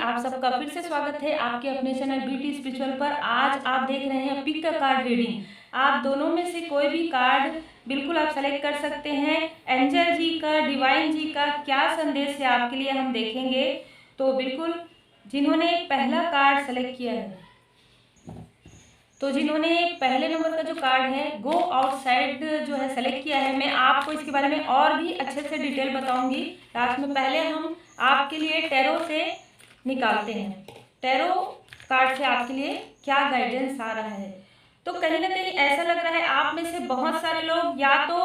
आप सबका फिर से स्वागत है आपके अपने चैनल बीटी स्पिरिचुअल पर। आज आप देख रहे हैं पिक का कार्ड रीडिंग। आप दोनों में से कोई भी कार्ड बिल्कुल आप सेलेक्ट कर सकते हैं। एंजल जी का, डिवाइन जी का क्या संदेश है आपके लिए हम देखेंगे। तो बिल्कुल जिन्होंने पहला कार्ड सेलेक्ट किया है, तो जिन्होंने पहले नंबर का जो कार्ड है गो आउटसाइड जो है सेलेक्ट किया है, मैं आपको इसके बारे में और भी अच्छे से डिटेल बताऊंगी लास्ट में। पहले हम आपके लिए टैरो से निकालते हैं, टैरो कार्ड से आपके लिए क्या गाइडेंस आ रहा है। तो कहीं ना कहीं ऐसा लग रहा है आप में से बहुत सारे लोग या तो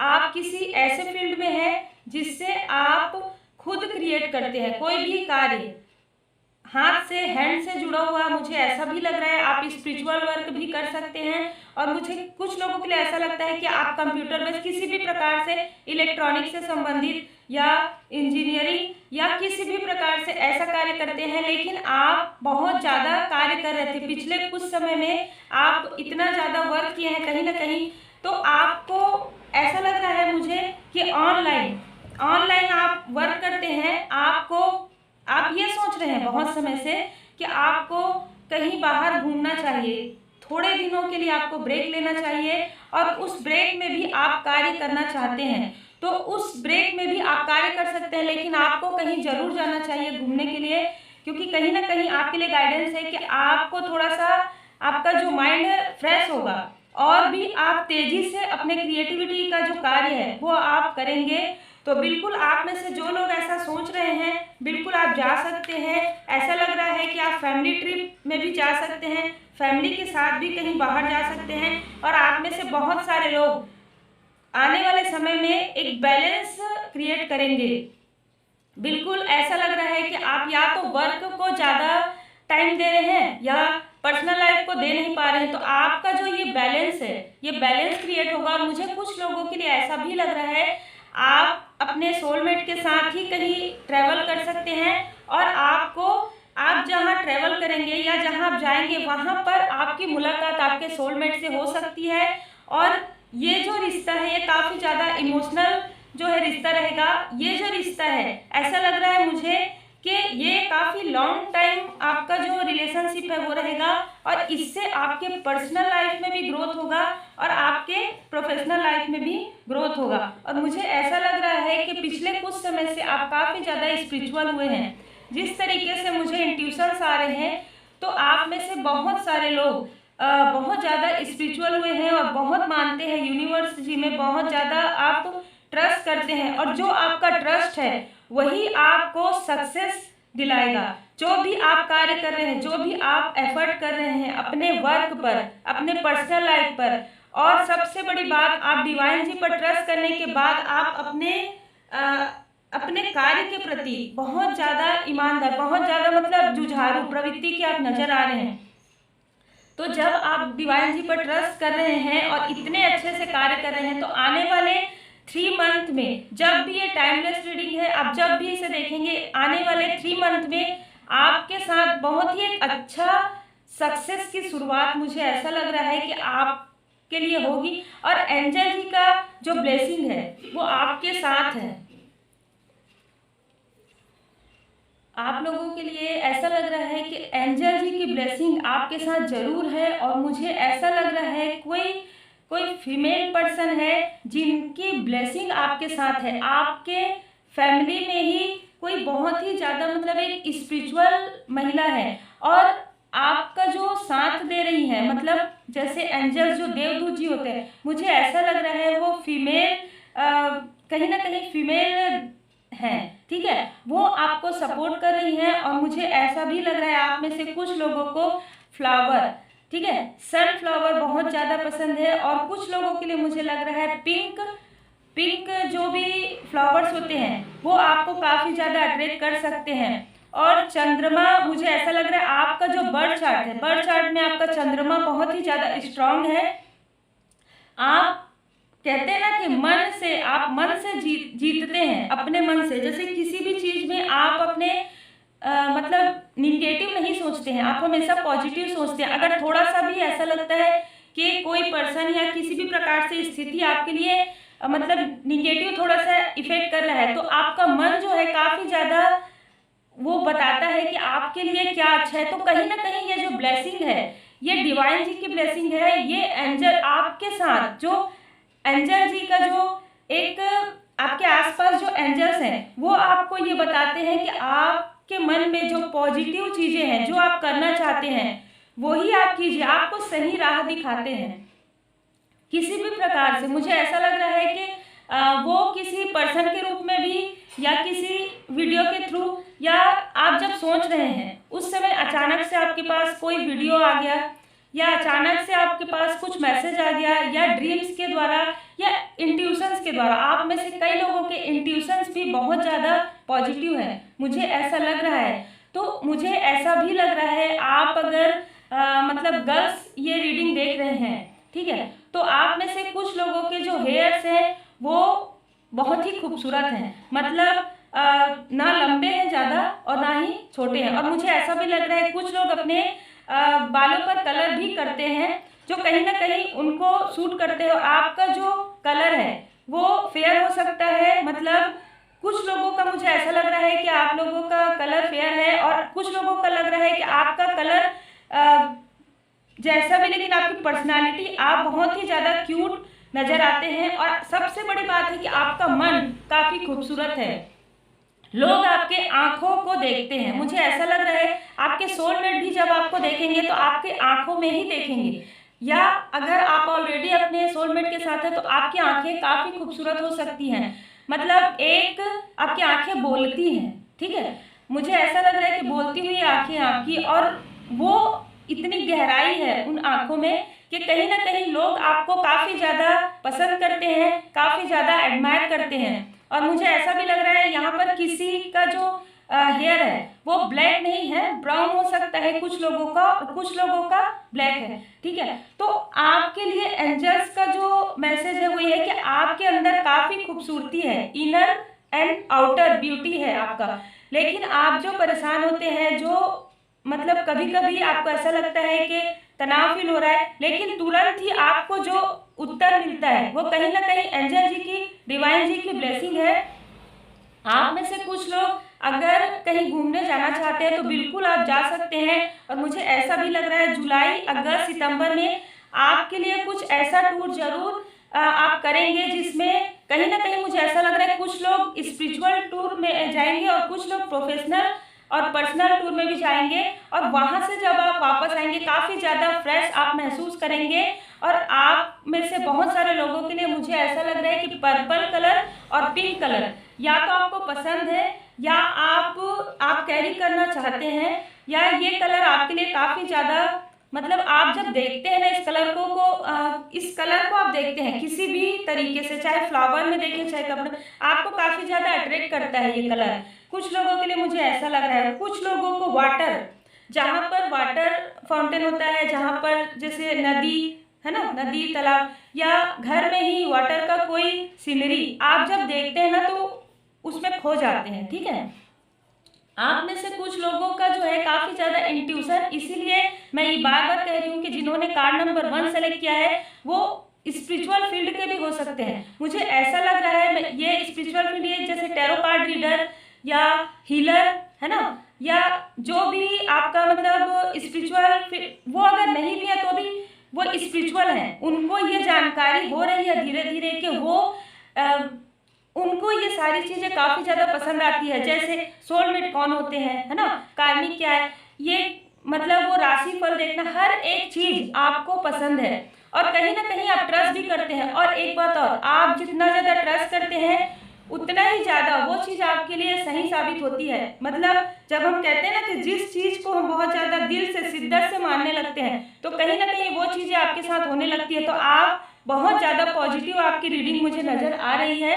आप किसी ऐसे फील्ड में हैं जिससे आप खुद क्रिएट करते हैं कोई भी कार्य, हाथ से, हैंड से जुड़ा हुआ। मुझे ऐसा भी लग रहा है आप स्पिरिचुअल वर्क भी कर सकते हैं। और मुझे कुछ लोगों के लिए ऐसा लगता है कि आप कंप्यूटर में किसी भी प्रकार से इलेक्ट्रॉनिक से संबंधित या इंजीनियरिंग या किसी भी प्रकार से ऐसा कार्य करते हैं, लेकिन आप बहुत ज़्यादा कार्य कर रहे थे पिछले कुछ समय में। आप इतना ज़्यादा वर्क किए हैं कहीं ना कहीं, तो आपको ऐसा लग रहा है मुझे कि ऑनलाइन आप वर्क करते हैं। आप ये सोच रहे हैं बहुत समय से कि आपको कहीं बाहर घूमना चाहिए, थोड़े दिनों के लिए आपको ब्रेक लेना चाहिए और उस ब्रेक में भी आप कार्य करना चाहते हैं। तो उस ब्रेक में भी आप कार्य कर सकते हैं, लेकिन आपको कहीं जरूर जाना चाहिए घूमने के लिए, क्योंकि कहीं ना कहीं आपके लिए गाइडेंस है कि आपको थोड़ा सा आपका जो माइंड है फ्रेश होगा और भी आप तेजी से अपने क्रिएटिविटी का जो कार्य है वो आप करेंगे। तो बिल्कुल आप में से जो लोग ऐसा सोच रहे हैं बिल्कुल आप जा सकते हैं। ऐसा लग रहा है कि आप फैमिली ट्रिप में भी जा सकते हैं, फैमिली के साथ भी कहीं बाहर जा सकते हैं। और आप में से बहुत सारे लोग आने वाले समय में एक बैलेंस क्रिएट करेंगे। बिल्कुल ऐसा लग रहा है कि आप या तो वर्क को ज़्यादा टाइम दे रहे हैं या पर्सनल लाइफ को दे नहीं पा रहे हैं। तो आपका जो ये बैलेंस है, ये बैलेंस क्रिएट होगा। और मुझे कुछ लोगों के लिए ऐसा भी लग रहा है आप अपने सोलमेट के साथ ही कहीं ट्रैवल कर सकते हैं और आप जहाँ ट्रैवल करेंगे या जहाँ आप जाएंगे वहाँ पर आपकी मुलाकात आपके सोलमेट से हो सकती है। और ये जो रिश्ता है ये काफ़ी ज़्यादा इमोशनल जो है रिश्ता रहेगा। ये जो रिश्ता है ऐसा लग रहा है मुझे कि ये काफ़ी लॉन्ग टाइम आपका जो रिलेशनशिप है वो रहेगा और इससे आपके पर्सनल लाइफ में भी ग्रोथ होगा और आपके प्रोफेशनल लाइफ में भी ग्रोथ होगा। और मुझे ऐसा लग रहा है कि पिछले कुछ समय से आप काफ़ी ज़्यादा स्पिरिचुअल हुए हैं। जिस तरीके से मुझे इंट्यूशंस आ रहे हैं, तो आप में से बहुत सारे लोग बहुत ज़्यादा स्पिरिचुअल हुए हैं और बहुत मानते हैं यूनिवर्स जी में, बहुत ज़्यादा आप ट्रस्ट करते हैं। और जो आपका ट्रस्ट है वही आपको सक्सेस दिलाएगा। जो भी आप कार्य कर रहे हैं, जो भी आप एफर्ट कर रहे हैं अपने वर्क पर, अपने पर्सनल लाइफ पर, और सबसे बड़ी बात आप डिवाइन जी पर ट्रस्ट करने के बाद आप अपने कार्य के प्रति बहुत ज़्यादा ईमानदार, बहुत ज़्यादा मतलब जुझारू प्रवृत्ति के आप नजर आ रहे हैं। तो जब आप डिवाइन जी पर ट्रस्ट कर रहे हैं और इतने अच्छे से कार्य कर रहे हैं, तो आने वाले 3 मंथ में, जब भी ये टाइमलेस रीडिंग है, आप जब भी इसे देखेंगे, आने वाले 3 मंथ में आपके साथ बहुत ही एक अच्छा सक्सेस की शुरुआत मुझे ऐसा लग रहा है कि आपके लिए होगी। और एंजल जी का जो ब्लेसिंग है वो आपके साथ है। आप लोगों के लिए ऐसा लग रहा है कि एंजल जी की ब्लेसिंग आपके साथ जरूर है। और मुझे ऐसा लग रहा है कोई फीमेल पर्सन है जिनकी ब्लेसिंग आपके साथ है। आपके फैमिली में ही कोई बहुत ही ज़्यादा मतलब एक स्पिरिचुअल महिला है और आपका जो साथ दे रही है, मतलब जैसे एंजल्स जो देवदूत जी होते हैं, मुझे ऐसा लग रहा है वो फीमेल कहीं ना कहीं फीमेल हैं, ठीक है, वो आपको सपोर्ट कर रही हैं। और मुझे ऐसा भी लग रहा है आप में से कुछ लोगों को फ्लावर, ठीक है, सनफ्लावर बहुत ज़्यादा पसंद है। और कुछ लोगों के लिए मुझे लग रहा है पिंक जो भी फ्लावर्स होते हैं वो आपको काफ़ी ज़्यादा अट्रैक्ट कर सकते हैं। और चंद्रमा, मुझे ऐसा लग रहा है आपका जो बर्थ चार्ट है, बर्थ चार्ट में आपका चंद्रमा बहुत ही ज़्यादा स्ट्रांग है। आप कहते हैं ना कि आप मन से जीतते हैं, अपने मन से। जैसे किसी भी चीज़ में आप अपने मतलब निगेटिव नहीं सोचते हैं, आप हमेशा पॉजिटिव सोचते हैं। अगर थोड़ा सा भी ऐसा लगता है कि कोई पर्सन या किसी भी प्रकार से स्थिति आपके लिए मतलब निगेटिव थोड़ा सा इफेक्ट कर रहा है, तो आपका मन जो है काफ़ी ज़्यादा वो बताता है कि आपके लिए क्या अच्छा है। तो कहीं ना कहीं ये जो ब्लेसिंग है, ये डिवाइन जी की ब्लेसिंग है। ये एंजल आपके साथ, जो एंजल जी का जो एक आपके आसपास जो एंजल्स हैं, वो आपको ये बताते हैं कि आपके मन में जो पॉजिटिव चीजें हैं, जो आप करना चाहते हैं, वही आप कीजिए। आपको सही राह दिखाते हैं किसी भी प्रकार से। मुझे ऐसा लग रहा है कि वो किसी पर्सन के रूप में भी, या किसी वीडियो के थ्रू, या आप जब सोच रहे हैं उस समय अचानक से आपके पास कोई वीडियो आ गया, या अचानक से आपके पास कुछ मैसेज आ गया, या ड्रीम्स के द्वारा, या इंट्यूशंस के द्वारा। आप में से कई लोगों के इंट्यूशंस भी बहुत ज़्यादा पॉजिटिव है, मुझे ऐसा लग रहा है। तो मुझे ऐसा भी लग रहा है, आप अगर मतलब गर्ल्स ये रीडिंग देख रहे हैं, ठीक है, तो आप में से कुछ लोगों के जो हेयर्स हैं वो बहुत ही खूबसूरत हैं। मतलब ना लंबे हैं ज़्यादा और ना ही छोटे हैं। और मुझे ऐसा भी लग रहा है कुछ लोग अपने बालों पर कलर भी करते हैं, जो कहीं ना कहीं उनको सूट करते हैं। आपका जो कलर है वो फेयर हो सकता है। मतलब कुछ लोगों का मुझे ऐसा लग रहा है कि आप लोगों का कलर फेयर है, और कुछ लोगों का लग रहा है कि आपका कलर जैसा भी, लेकिन आपकी पर्सनालिटी, आप बहुत ही ज़्यादा क्यूट नजर आते हैं। और सबसे बड़ी बात है कि आपका मन काफ़ी खूबसूरत है। लोग आपके आंखों को देखते हैं। मुझे ऐसा लग रहा है आपके सोलमेट भी जब आपको देखेंगे तो आपके आंखों में ही देखेंगे, या अगर आप ऑलरेडी अपने सोलमेट के साथ हैं तो आपकी आंखें काफ़ी खूबसूरत हो सकती हैं। मतलब एक आपकी आंखें बोलती हैं, ठीक है। मुझे ऐसा लग रहा है कि बोलती हुई आंखें आपकी, और वो इतनी गहराई है उन आंखों में कि कहीं ना कहीं लोग आपको काफ़ी ज़्यादा पसंद करते हैं, काफ़ी ज़्यादा एडमायर करते हैं। और मुझे ऐसा भी लग रहा है यहाँ पर किसी का जो हेयर है वो ब्लैक नहीं है, ब्राउन हो सकता है कुछ लोगों का, और कुछ लोगों का ब्लैक है, ठीक है। तो आपके लिए एंजल्स का जो मैसेज है वो ये है कि आपके अंदर काफ़ी खूबसूरती है, इनर एंड आउटर ब्यूटी है आपका। लेकिन आप जो परेशान होते हैं, जो मतलब कभी कभी आपको ऐसा लगता है कि तनाव फील हो रहा है, लेकिन तुरंत ही आपको जो उत्तर मिलता है वो कहीं ना कहीं एंजल जी की, डिवाइन जी की ब्लेसिंग है। आप में से कुछ लोग अगर कहीं घूमने जाना चाहते हैं तो बिल्कुल आप जा सकते हैं। और मुझे ऐसा भी लग रहा है जुलाई, अगस्त, सितंबर में आपके लिए कुछ ऐसा टूर जरूर आप करेंगे जिसमें कहीं ना कहीं मुझे ऐसा लग रहा है कुछ लोग स्पिरिचुअल टूर में जाएंगे, और कुछ लोग प्रोफेशनल और पर्सनल टूर में भी जाएंगे। और वहां से जब आप वापस आएंगे काफ़ी ज़्यादा फ्रेश आप महसूस करेंगे। और आप में से बहुत सारे लोगों के लिए मुझे ऐसा लग रहा है कि पर्पल कलर और पिंक कलर या तो आपको पसंद है, या आप कैरी करना चाहते हैं, या ये कलर आपके लिए काफ़ी ज़्यादा, मतलब आप जब देखते हैं ना इस कलर इस कलर को आप देखते हैं किसी भी तरीके से, चाहे फ्लावर में देखें चाहे कपड़े, आपको काफ़ी ज़्यादा अट्रैक्ट करता है ये कलर। कुछ लोगों के लिए मुझे ऐसा लग रहा है, कुछ लोगों को वाटर, जहाँ पर वाटर फाउंटेन होता है, जहाँ पर जैसे नदी है ना, नदी, तालाब, या घर में ही वाटर का कोई सीनरी आप जब देखते हैं ना तो उसमें खो जाते हैं, ठीक है। आप में से कुछ लोगों का जो है काफ़ी ज़्यादा इंट्यूशन, इसीलिए मैं ये बार बार कह रही हूँ कि जिन्होंने कार्ड नंबर 1 सेलेक्ट किया है वो स्पिरिचुअल फील्ड के भी हो सकते हैं। मुझे ऐसा लग रहा है ये स्पिरिचुअल फील्ड, ये जैसे टैरो कार्ड रीडर या हीलर है ना, या जो भी आपका मतलब स्पिरिचुअल, वो अगर नहीं भी है तो भी वो स्पिरिचुअल है, उनको ये जानकारी हो रही है धीरे धीरे कि वो उनको ये सारी चीज़ें काफ़ी ज़्यादा पसंद आती है। जैसे सोलमेट कौन होते हैं, है ना, कार्मिक क्या है, ये मतलब वो राशि फल देखना, हर एक चीज़ आपको पसंद है। और कहीं ना कहीं आप ट्रस्ट भी करते हैं। और एक बात और, आप जितना ज़्यादा ट्रस्ट करते हैं उतना ही ज़्यादा वो चीज़ आपके लिए सही साबित होती है। मतलब जब हम कहते हैं ना कि जिस चीज़ को हम बहुत ज़्यादा दिल से, शिद्दत से मानने लगते हैं तो कहीं ना कहीं वो चीज़ें आपके साथ होने लगती है। तो आप बहुत ज़्यादा पॉजिटिव आपकी रीडिंग मुझे नज़र आ रही है।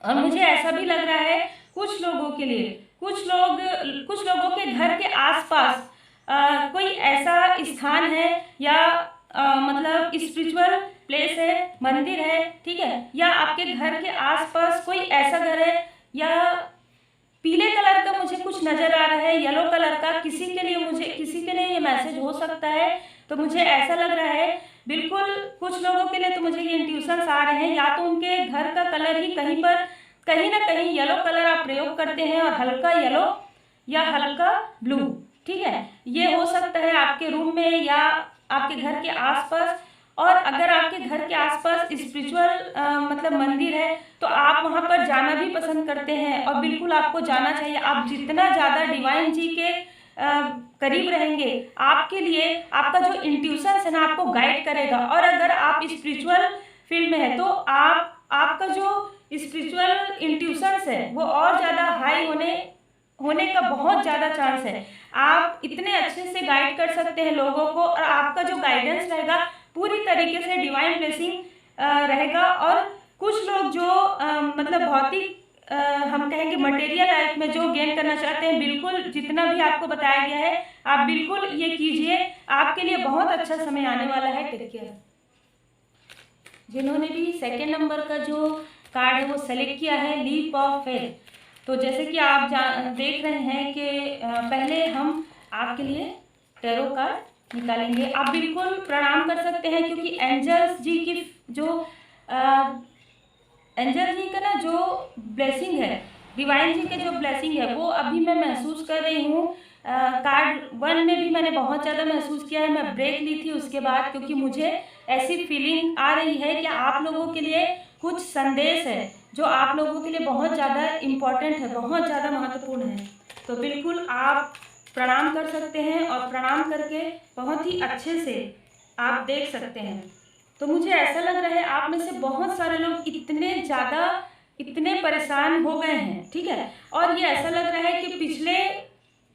और मुझे ऐसा भी लग रहा है कुछ लोगों के लिए, कुछ लोगों के घर के आसपास कोई ऐसा स्थान है, या मतलब स्पिरिचुअल प्लेस है, मंदिर है, ठीक है, या आपके घर के आसपास कोई ऐसा घर है, या पीले कलर का मुझे कुछ नजर आ रहा है, येलो कलर का, किसी के लिए ये मैसेज हो सकता है। तो मुझे ऐसा लग रहा है बिल्कुल कुछ लोगों के लिए तो मुझे ये इंट्यूशंस आ रहे हैं, या तो उनके घर का कलर ही कहीं ना कहीं येलो कलर आप प्रयोग करते हैं, और हल्का येलो या हल्का ब्लू। ठीक है, ये हो सकता है आपके रूम में या आपके घर के आसपास। और अगर आपके घर के आसपास स्पिरिचुअल मतलब मंदिर है तो आप वहाँ पर जाना भी पसंद करते हैं, और बिल्कुल आपको जाना चाहिए। आप जितना ज़्यादा डिवाइन जी के करीब रहेंगे, आपके लिए आपका जो इंट्यूशन है ना आपको गाइड करेगा। और अगर आप स्पिरिचुअल फील्ड में है तो आपका जो स्पिरिचुअल इंट्यूशन है वो और ज़्यादा हाई होने का बहुत ज़्यादा चांस है। आप इतने अच्छे से गाइड कर सकते हैं लोगों को, और आपका जो गाइडेंस रहेगा पूरी तरीके से डिवाइन ब्लेसिंग रहेगा। और कुछ लोग जो मतलब भौतिक हम कहेंगे मटेरियल लाइफ में जो गेन करना चाहते हैं, बिल्कुल जितना भी आपको बताया गया है आप बिल्कुल ये कीजिए, आपके लिए बहुत अच्छा समय आने वाला है। Take care. जिन्होंने भी सेकेंड नंबर का जो कार्ड है वो सेलेक्ट किया है, लीप ऑफ फेथ, तो जैसे कि आप देख रहे हैं कि पहले हम आपके लिए टैरो कार्ड निकालेंगे। आप बिल्कुल प्रणाम कर सकते हैं, क्योंकि एंजल्स जी की जो एंजल जी का ना जो ब्लेसिंग है, डिवाइन जी के जो ब्लेसिंग है वो अभी मैं महसूस कर रही हूँ। कार्ड 1 में भी मैंने बहुत ज़्यादा महसूस किया है। मैं ब्रेक ली थी उसके बाद, क्योंकि मुझे ऐसी फीलिंग आ रही है कि आप लोगों के लिए कुछ संदेश है जो आप लोगों के लिए बहुत ज़्यादा इम्पोर्टेंट है, बहुत ज़्यादा महत्वपूर्ण है। तो बिल्कुल आप प्रणाम कर सकते हैं, और प्रणाम करके बहुत ही अच्छे से आप देख सकते हैं। तो मुझे ऐसा लग रहा है आप में से बहुत सारे लोग इतने परेशान हो गए हैं। ठीक है, और ये ऐसा लग रहा है कि पिछले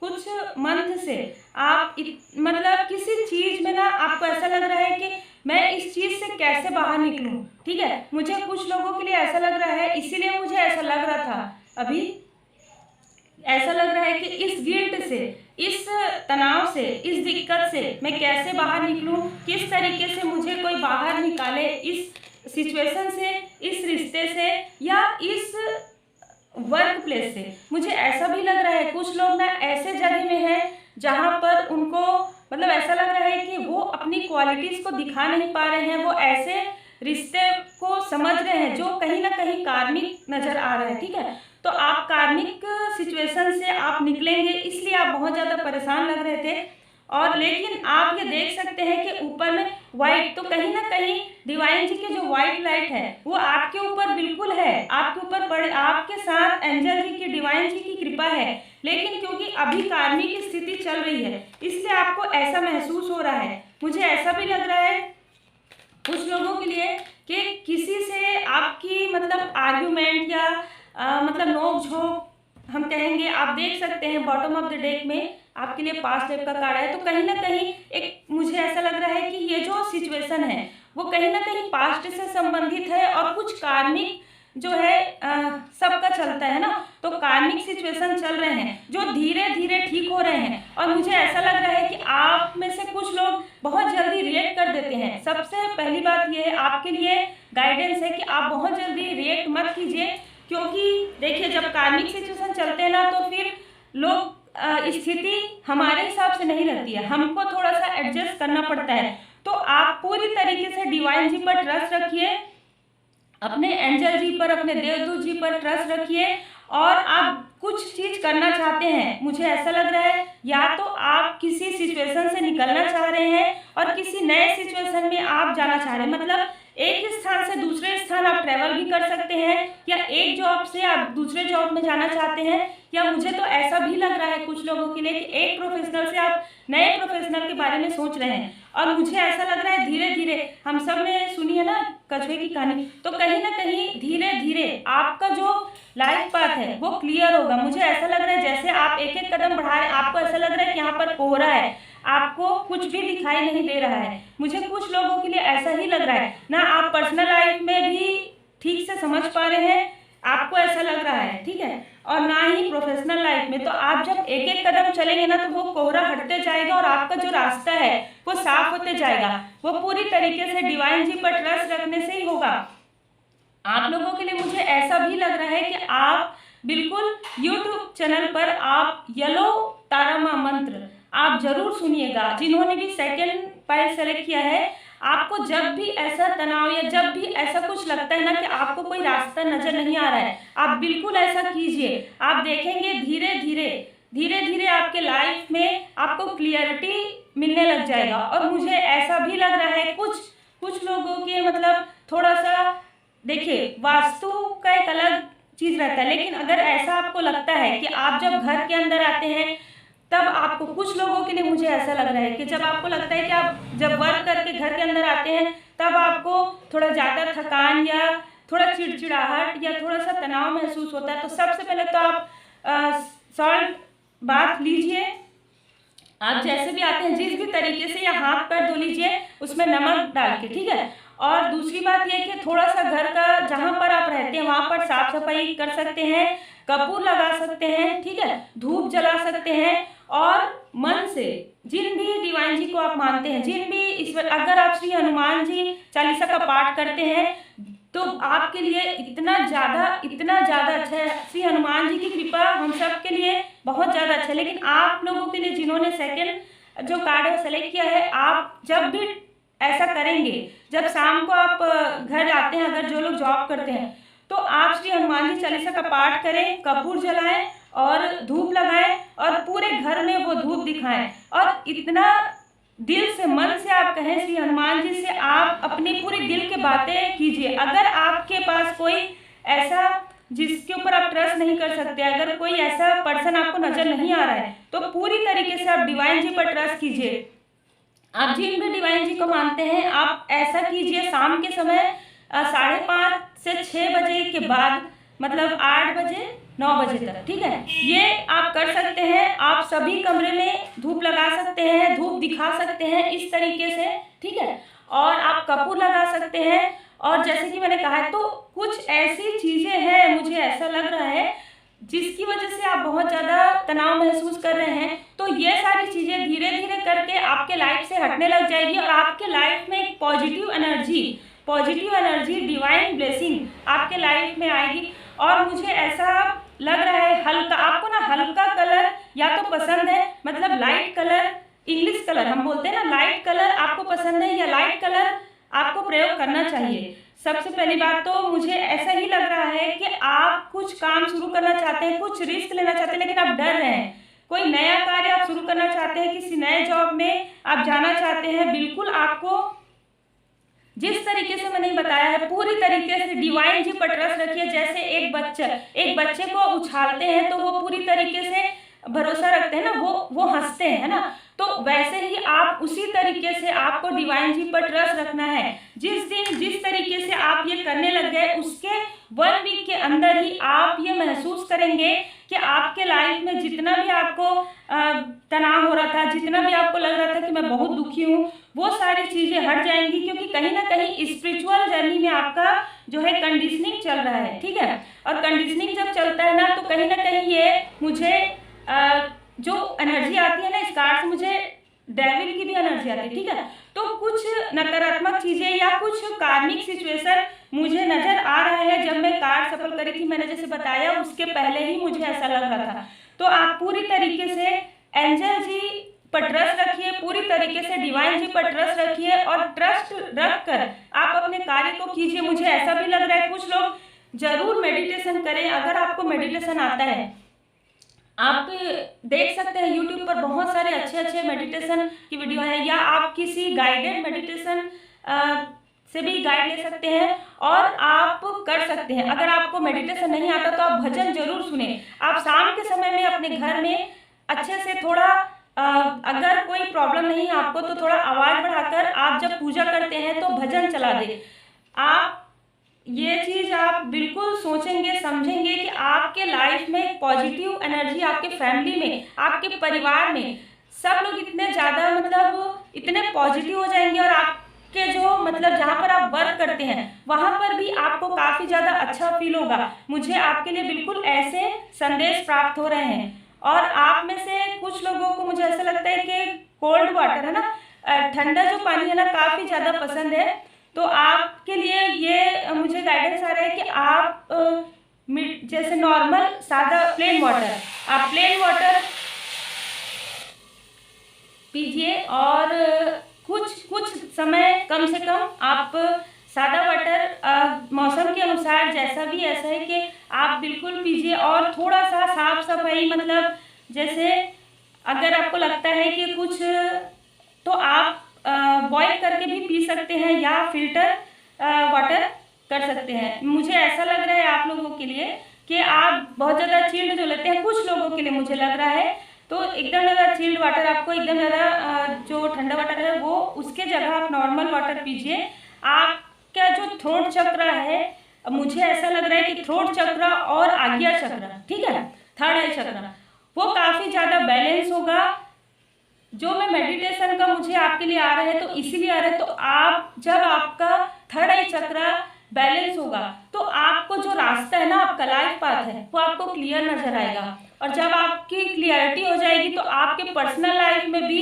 कुछ मंथ से आप मतलब किसी चीज में ना आपको ऐसा लग रहा है कि मैं इस चीज से कैसे बाहर निकलूं। ठीक है, मुझे कुछ लोगों के लिए ऐसा लग रहा है, इसीलिए मुझे ऐसा लग रहा था अभी ऐसा लग रहा है कि इस गिल्ट से, इस तनाव से, इस दिक्कत से मैं कैसे बाहर निकलूं, किस तरीके से मुझे कोई बाहर निकाले इस सिचुएशन से, इस रिश्ते से, या इस वर्क प्लेस से। मुझे ऐसा भी लग रहा है कुछ लोग ना ऐसे जगह में हैं जहां पर उनको मतलब ऐसा लग रहा है कि वो अपनी क्वालिटीज को दिखा नहीं पा रहे हैं, वो ऐसे रिश्ते को समझ रहे हैं जो कहीं ना कहीं कार्मिक नजर आ रहा है। ठीक है, तो आप कार्मिक सिचुएशन से आप निकलेंगे, इसलिए आप बहुत ज़्यादा परेशान लग रहे थे। और लेकिन आप ये देख सकते हैं कि ऊपर में वाइट, तो कहीं ना कहीं डिवाइन जी की जो वाइट लाइट है वो आपके ऊपर बिल्कुल है, आपके ऊपर पड़े, आपके साथ एंजल जी की, डिवाइन जी की कृपा है। लेकिन क्योंकि अभी कार्मिक स्थिति चल रही है, इसलिए आपको ऐसा महसूस हो रहा है। मुझे ऐसा भी लग रहा है कुछ लोगों के लिए कि किसी से आपकी मतलब आर्ग्यूमेंट या मतलब नोक झोंक हम कहेंगे। आप देख सकते हैं बॉटम ऑफ द डेक में आपके लिए पास्ट लाइफ का कार्ड है, तो कहीं ना कहीं एक मुझे ऐसा लग रहा है कि ये जो सिचुएशन है वो कहीं ना कहीं पास्ट से संबंधित है, और कुछ कार्मिक जो है सबका चलता है ना, तो कार्मिक सिचुएशन चल रहे हैं जो धीरे धीरे ठीक हो रहे हैं। और मुझे ऐसा लग रहा है कि आप में से कुछ लोग बहुत जल्दी रिएक्ट कर देते हैं। सबसे पहली बात यह है, आपके लिए गाइडेंस है कि आप बहुत जल्दी रिएक्ट मत कीजिए, क्योंकि देखिए जब कार्मिक सिचुएशन चलते हैं ना तो फिर लोग स्थिति हमारे हिसाब से नहीं रहती है, हमको थोड़ा सा एडजस्ट करना पड़ता है। तो आप पूरी तरीके से डिवाइन जी पर ट्रस्ट रखिए, अपने एंजल जी पर, अपने देवदूत जी पर ट्रस्ट रखिए। और आप कुछ चीज करना चाहते हैं, मुझे ऐसा लग रहा है या तो आप किसी सिचुएशन से निकलना चाह रहे हैं और किसी नए सिचुएशन में आप जाना चाह रहे हैं। मतलब एक स्थान से दूसरे स्थान आप ट्रेवल भी कर सकते हैं, या एक जॉब से आप दूसरे जॉब में जाना चाहते हैं, या मुझे तो ऐसा भी लग रहा है कुछ लोगों के लिए कि एक प्रोफेशनल से आप नए प्रोफेशनल के बारे में सोच रहे हैं। और मुझे ऐसा लग रहा है धीरे धीरे, हम सब ने सुनी है ना कछुए की कहानी, तो कहीं ना कहीं धीरे धीरे आपका जो लाइफ पाथ है वो क्लियर होगा। मुझे ऐसा लग रहा है जैसे आप एक एक कदम बढ़ा रहे हैं, आपको ऐसा लग रहा है कि यहाँ पर कोहरा है, आपको कुछ भी दिखाई नहीं दे रहा है। मुझे कुछ लोगों के लिए ऐसा ही लग रहा है ना, आप पर्सनल लाइफ में भी ठीक से समझ पा रहे हैं, आपको ऐसा लग रहा है। ठीक है, और ना ही प्रोफेशनल लाइफ में। तो आप जब एक एक कदम चलेंगे ना तो वो कोहरा हटते जाएगा और आपका जो रास्ता है वो साफ होते जाएगा। वो पूरी तरीके से डिवाइन जी पर ट्रस्ट रखने से ही होगा। आप लोगों के लिए मुझे ऐसा भी लग रहा है कि आप बिल्कुल YouTube चैनल पर आप येलो तारा माँ मंत्र आप जरूर सुनिएगा। जिन्होंने भी सेकंड पाइल सेलेक्ट किया है, आपको जब भी ऐसा तनाव या जब भी ऐसा कुछ लगता है ना कि आपको कोई रास्ता नजर नहीं आ रहा है, आप बिल्कुल ऐसा कीजिए। आप देखेंगे धीरे धीरे धीरे धीरे आपके लाइफ में आपको क्लियरिटी मिलने लग जाएगा। और मुझे ऐसा भी लग रहा है कुछ लोगों के मतलब थोड़ा सा, देखिए वास्तु का एक अलग चीज रहता है, लेकिन अगर ऐसा आपको लगता है कि आप जब घर के अंदर आते हैं तब आपको, कुछ लोगों के लिए मुझे ऐसा लग रहा है कि जब आपको लगता है कि आप जब वर्क करके घर के अंदर आते हैं तब आपको थोड़ा ज़्यादा थकान या थोड़ा चिड़चिड़ाहट या थोड़ा सा तनाव महसूस होता है। तो सबसे पहले तो आप सॉल्ट बाथ लीजिए, आप जैसे भी आते हैं जिस भी तरीके से, या हाथ पैर धो लीजिए उसमें नमक डाल के, ठीक है। और दूसरी बात यह कि थोड़ा सा घर का जहाँ पर आप रहते हैं वहाँ पर साफ सफाई कर सकते हैं, कपूर लगा सकते हैं, ठीक है, धूप जला सकते हैं। और मन से जिन भी डिवाइन जी को आप मानते हैं, जिन भी ईश्वर, अगर आप श्री हनुमान जी चालीसा का पाठ करते हैं तो आपके लिए इतना ज़्यादा अच्छा है। श्री हनुमान जी की कृपा हम सब के लिए बहुत ज़्यादा अच्छा है। लेकिन आप लोगों के लिए जिन्होंने सेकंड जो कार्ड है सेलेक्ट किया है, आप जब भी ऐसा करेंगे, जब शाम को आप घर आते हैं, अगर जो लोग जॉब करते हैं, तो आप श्री हनुमान जी चालीसा का पाठ करें, कपूर जलाएं और धूप लगाएं और पूरे घर में वो धूप दिखाएं और इतना दिल से, मन से आप कहें श्री हनुमान जी से, आप अपनी पूरी दिल की बातें कीजिए। अगर आपके पास कोई ऐसा जिसके ऊपर आप ट्रस्ट नहीं कर सकते, अगर कोई ऐसा पर्सन आपको नजर नहीं आ रहा है, तो पूरी तरीके से आप डिवाइन जी पर ट्रस्ट कीजिए। आप जिन भी डिवाइन जी को मानते हैं आप ऐसा कीजिए, शाम के समय 5:30 से 6 बजे के बाद, मतलब 8 बजे 9 बजे तक, ठीक है, ये आप कर सकते हैं। आप सभी कमरे में धूप लगा सकते हैं, धूप दिखा सकते हैं इस तरीके से, ठीक है, और आप कपूर लगा सकते हैं। और जैसे कि मैंने कहा है, तो कुछ ऐसी चीजें हैं, मुझे ऐसा लग रहा है जिसकी वजह से आप बहुत ज़्यादा तनाव महसूस कर रहे हैं, तो ये सारी चीज़ें धीरे धीरे करके आपके लाइफ से हटने लग जाएगी और आपके लाइफ में एक पॉजिटिव एनर्जी डिवाइन ब्लेसिंग आपके लाइफ में आएगी। और मुझे ऐसा लग रहा है, हल्का, आपको ना हल्का कलर या तो पसंद है, मतलब लाइट कलर, इंग्लिश कलर हम बोलते हैं ना, लाइट कलर आपको पसंद है या लाइट कलर आपको प्रयोग करना चाहिए। सबसे पहली बात तो मुझे ऐसा ही लग रहा है कि आप कुछ काम शुरू करना चाहते हैं, कुछ रिस्क लेना चाहते हैं, लेकिन आप डर रहे हैं। कोई नया कार्य आप शुरू करना चाहते हैं, किसी नए जॉब में आप जाना चाहते हैं, बिल्कुल आपको जिस तरीके से मैंने बताया है पूरी तरीके से डिवाइन जी पर ट्रस्ट रखिए। जैसे एक बच्चे को उछालते हैं तो वो पूरी तरीके से भरोसा रखते हैं ना, वो हंसते हैं, है ना, तो वैसे ही आप उसी तरीके से आपको डिवाइन जी पर ट्रस्ट रखना है। जिस तरीके से आप ये करने लग गए, उसके 1 वीक के अंदर ही आप ये महसूस करेंगे कि आपके लाइफ में जितना भी आपको तनाव हो रहा था, जितना भी आपको लग रहा था कि मैं बहुत दुखी हूँ, वो सारी चीजें हट जाएंगी। क्योंकि कहीं ना कहीं स्पिरिचुअल जर्नी में आपका जो है कंडीशनिंग चल रहा है, ठीक है, और कंडीशनिंग जब चलता है ना, तो कहीं ना कहीं ये मुझे जो एनर्जी आती है ना इस कार्ड से, मुझे डेविल की भी एनर्जी आती है, ठीक है। तो कुछ नकारात्मक चीजें या कुछ कार्मिक सिचुएशन मुझे नजर आ रहा है। जब मैं कार्ड सफल करी थी, मैंने जैसे बताया, उसके पहले ही मुझे ऐसा लग रहा था। तो आप पूरी तरीके से एंजल जी पर ट्रस्ट रखिए, पूरी तरीके से डिवाइन जी पर ट्रस्ट रखिए और ट्रस्ट रखकर आप अपने कार्य को कीजिए। मुझे ऐसा भी लग रहा है कुछ लोग जरूर मेडिटेशन करें। अगर आपको मेडिटेशन आता है, आप देख सकते हैं यूट्यूब पर बहुत सारे अच्छे मेडिटेशन की वीडियो है, या आप किसी गाइडेड मेडिटेशन से भी गाइड ले सकते हैं और आप कर सकते हैं। अगर आपको मेडिटेशन नहीं आता तो आप भजन जरूर सुने। आप शाम के समय में अपने घर में अच्छे से थोड़ा अगर कोई प्रॉब्लम नहीं है आपको, तो थोड़ा आवाज बढ़ाकर आप जब पूजा करते हैं तो भजन चला दे। आप ये चीज आप बिल्कुल सोचेंगे, समझेंगे कि आपके लाइफ में पॉजिटिव एनर्जी, आपके फैमिली में, आपके परिवार में सब लोग इतने ज्यादा मतलब इतने पॉजिटिव हो जाएंगे और आपके जो मतलब जहाँ पर आप वर्क करते हैं वहां पर भी आपको काफी ज्यादा अच्छा फील होगा। मुझे आपके लिए बिल्कुल ऐसे संदेश प्राप्त हो रहे हैं। और आप में से कुछ लोगों को मुझे ऐसा लगता है कि कोल्ड वाटर है ना, ठंडा जो पानी है ना, काफी ज्यादा पसंद है। तो आपके लिए ये मुझे गाइडेंस आ रहा है कि आप जैसे नॉर्मल सादा प्लेन वाटर, आप प्लेन वाटर पीजिए और कुछ समय कम से कम आप सादा वाटर मौसम के अनुसार जैसा भी ऐसा है कि आप बिल्कुल पीजिए। और थोड़ा सा साफ सफाई, मतलब जैसे अगर आपको लगता है कि कुछ, तो आप बॉईल करके भी पी सकते हैं या फिल्टर वाटर कर सकते हैं। मुझे ऐसा लग रहा है आप लोगों के लिए कि आप बहुत ज़्यादा चिल्ड जो लेते हैं, कुछ लोगों के लिए मुझे लग रहा है, तो एकदम ज़्यादा चिल्ड वाटर आपको एकदम ज़्यादा जो ठंडा वाटर है वो उसके जगह आप नॉर्मल वाटर पीजिए। आपका जो थ्रोट चक्र है, मुझे ऐसा लग रहा है कि थ्रोट चक्र और आज्ञा चक्र, ठीक है, थर्ड आई चक्र, वो काफ़ी ज़्यादा बैलेंस होगा। जो मैं मेडिटेशन का मुझे आपके लिए आ रहा है तो इसीलिए आ रहा है, तो आप जब आपका थर्ड आई चक्र बैलेंस होगा तो आपको जो रास्ता है ना, आपका लाइफ पाथ है, वो आपको क्लियर नजर आएगा। और जब आपकी क्लियरिटी हो जाएगी तो आपके पर्सनल लाइफ में भी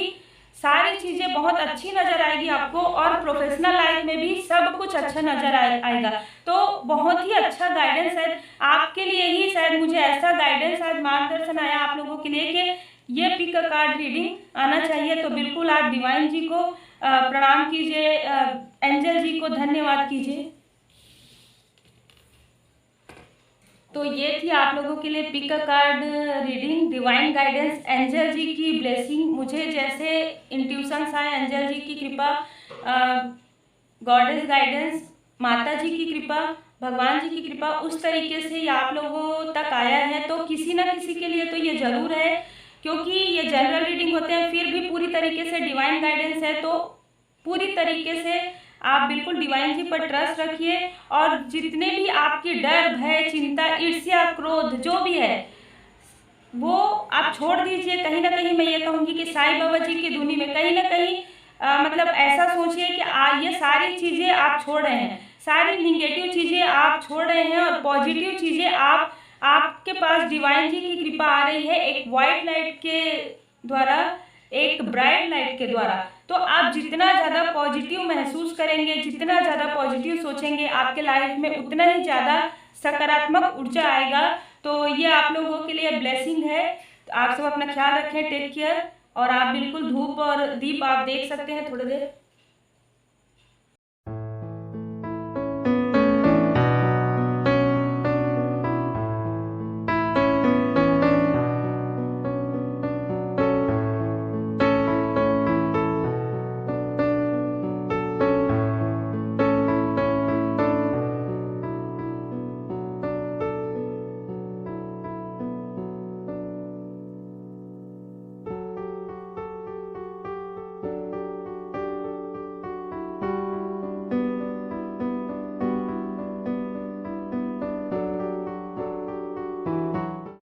सारी चीज़ें बहुत अच्छी नज़र आएगी आपको, और प्रोफेशनल लाइफ में भी सब कुछ अच्छा नज़र आएगा। तो बहुत ही अच्छा गाइडेंस है आपके लिए ही, शायद मुझे ऐसा गाइडेंस आज मार्गदर्शन आया आप लोगों के लिए कि ये पिक कार्ड रीडिंग आना चाहिए। तो बिल्कुल आप डिवाइन जी को प्रणाम कीजिए, एंजल जी को धन्यवाद कीजिए। तो ये थी आप लोगों के लिए pick card reading, divine guidance, angel ji की ब्लेसिंग। मुझे जैसे इंट्यूशंस आए, एंजल जी की कृपा, गॉडेस गाइडेंस, माता जी की कृपा, भगवान जी की कृपा, उस तरीके से ये आप लोगों तक आया है। तो किसी ना किसी के लिए तो ये जरूर है, क्योंकि ये जनरल रीडिंग होते हैं, फिर भी पूरी तरीके से डिवाइन गाइडेंस है। तो पूरी तरीके से आप बिल्कुल डिवाइन जी पर ट्रस्ट रखिए, और जितने भी आपकी डर, भय, चिंता, ईर्ष्या, क्रोध जो भी है वो आप छोड़ दीजिए। कहीं ना कहीं मैं ये कहूँगी कि साईं बाबा जी की धुनी में कहीं ना कहीं मतलब ऐसा सोचिए कि ये सारी चीज़ें आप छोड़ रहे हैं, सारी निगेटिव चीज़ें आप छोड़ रहे हैं, और पॉजिटिव चीज़ें आपके पास डिवाइन जी की कृपा आ रही है, एक वाइट लाइट के द्वारा, एक ब्राइट लाइट के द्वारा। तो आप जितना ज़्यादा पॉजिटिव महसूस करेंगे, जितना ज़्यादा पॉजिटिव सोचेंगे, आपके लाइफ में उतना ही ज़्यादा सकारात्मक ऊर्जा आएगा। तो ये आप लोगों के लिए ब्लेसिंग है। तो आप सब अपना ख्याल रखें, टेक केयर। और आप बिल्कुल धूप और दीप आप देख सकते हैं थोड़ी देर।